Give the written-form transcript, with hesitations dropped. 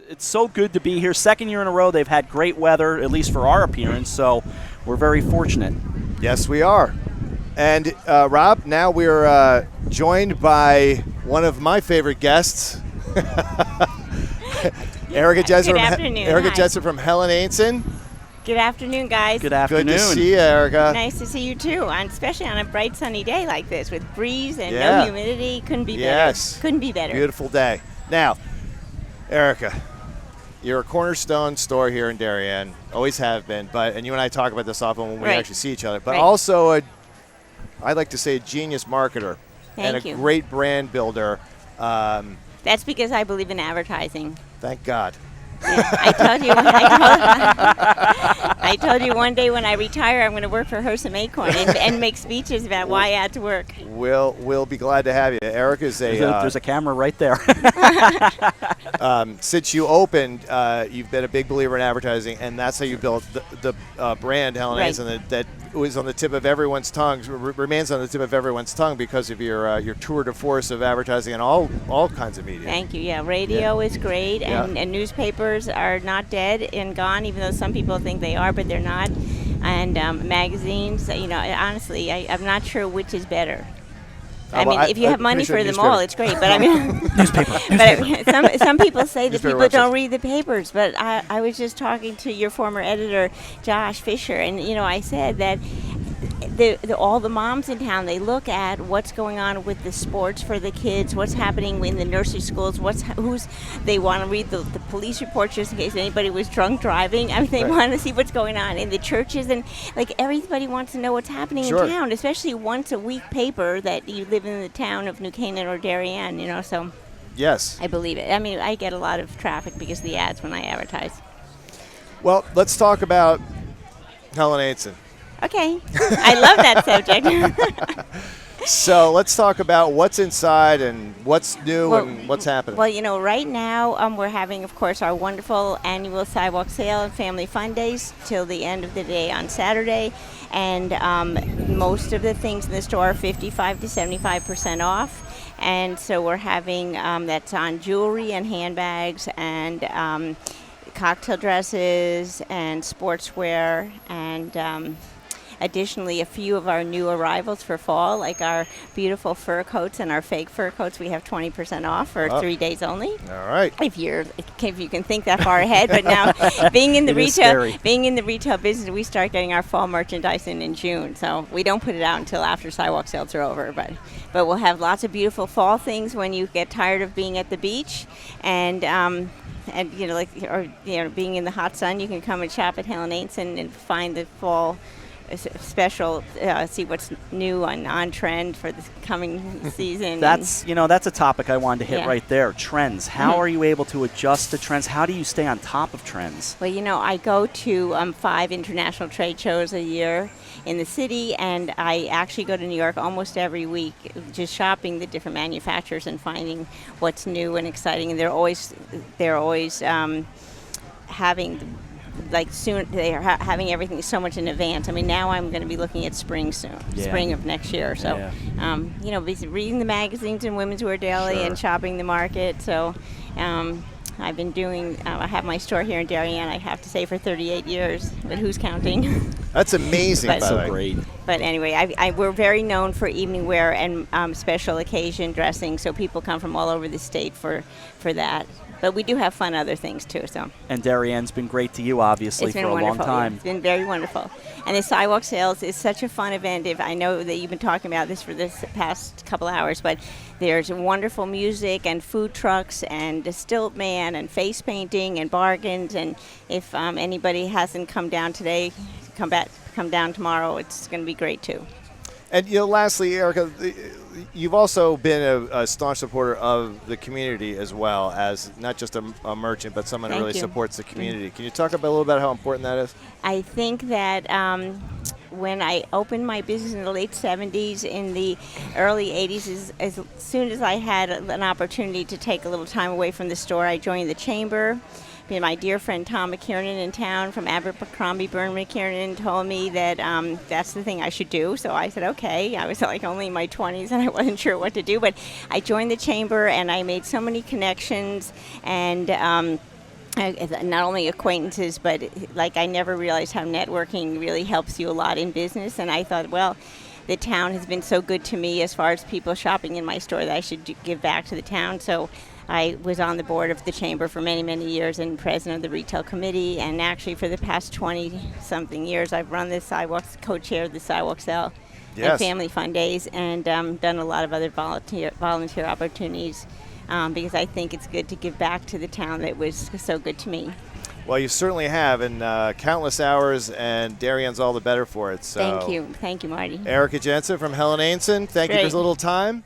It's so good to be here. Second year in a row, they've had great weather, at least for our appearance, so we're very fortunate. Yes, we are. And Rob, now we're joined by one of my favorite guests, Erica Jensen from Helen Ainson. Good afternoon, guys. Good afternoon. Good to see you, Erica. Nice to see you too, especially on a bright sunny day like this with breeze and no humidity. Couldn't be better. Couldn't be better. Beautiful day. Now, Erica, you're a cornerstone store here in Darien. Always have been, and you and I talk about this often when we actually see each other. But also, I'd like to say, a genius marketer and a great brand builder. That's because I believe in advertising. Thank God. Yeah, I told you one day when I retire, I'm going to work for Hersam Acorn and make speeches about why ads work. We'll be glad to have you. Erica's there's a camera right there. Since you opened, you've been a big believer in advertising, and that's how you built the brand Helen Ainson that was on the tip of everyone's tongue, remains on the tip of everyone's tongue because of your tour de force of advertising and all kinds of media. Thank you. Yeah, radio is great, and newspapers are not dead and gone, even though some people think they are, but they're not. And magazines, honestly, I'm not sure which is better. If you have money for them all, it's great. But newspaper. But some people say that people don't read the papers. But I was just talking to your former editor, Josh Fisher, and I said that all the moms in town, they look at what's going on with the sports for the kids, what's happening in the nursery schools, they want to read the police reports just in case anybody was drunk driving. They want to see what's going on in the churches, and everybody wants to know what's happening in town, especially once a week paper that you live in the town of New Canaan or Darien, so. Yes. I believe it. I get a lot of traffic because of the ads when I advertise. Well, let's talk about Helen Ainson. Okay. I love that subject. So let's talk about what's inside and what's new and what's happening. Well, right now we're having, of course, our wonderful annual sidewalk sale and family fun days till the end of the day on Saturday. And most of the things in the store are 55 to 75% off. And so we're having that's on jewelry and handbags and cocktail dresses and sportswear and additionally, a few of our new arrivals for fall, like our beautiful fur coats and our fake fur coats, we have 20% off for 3 days only. All right. If you can think that far ahead, but now being in the retail business, we start getting our fall merchandise in June. So we don't put it out until after sidewalk sales are over, but we'll have lots of beautiful fall things when you get tired of being at the beach and being in the hot sun, you can come and shop at Helen Ainson and find the fall special, see what's new on trend for the coming season. That's a topic I wanted to hit right there. Trends. How are you able to adjust to trends? How do you stay on top of trends? Well, I go to 5 international trade shows a year in the city, and I actually go to New York almost every week, just shopping the different manufacturers and finding what's new and exciting. And they're always having. They are having everything so much in advance. Now I'm going to be looking at spring soon, spring of next year. So, reading the magazines in Women's Wear Daily and shopping the market. So, I've been doing, I have my store here in Darien, I have to say, for 38 years, but who's counting? That's amazing, That's so great. But anyway, we're very known for evening wear and special occasion dressing, so people come from all over the state for that. But we do have fun other things, too. So. And Darien's been great to you, obviously, for a long time. It's been very wonderful. And the sidewalk sales is such a fun event. I know that you've been talking about this for this past couple hours, but there's wonderful music and food trucks and a stilt man and face painting and bargains. And if anybody hasn't come down today, come down tomorrow. It's going to be great, too. And, lastly, Erica, you've also been a staunch supporter of the community as well as not just a merchant, but someone who really supports the community. Can you talk a little about how important that is? I think that when I opened my business in the late 70s, in the early 80s, as soon as I had an opportunity to take a little time away from the store, I joined the chamber. My dear friend Tom McKiernan in town from Abercrombie Byrne McKiernan told me that that's the thing I should do. So I said, okay. I was only in my 20s and I wasn't sure what to do. But I joined the chamber and I made so many connections and not only acquaintances, but like I never realized how networking really helps you a lot in business. And I thought, well, the town has been so good to me as far as people shopping in my store that I should give back to the town. So I was on the board of the chamber for many, many years and president of the retail committee. And actually for the past 20-something years, I've run the sidewalks, co-chaired the sidewalk sale and family fun days, and done a lot of other volunteer opportunities because I think it's good to give back to the town that was so good to me. Well, you certainly have, in countless hours, and Darien's all the better for it. So Thank you, Marty. Erica Jensen from Helen Ainson, thank you for this little time.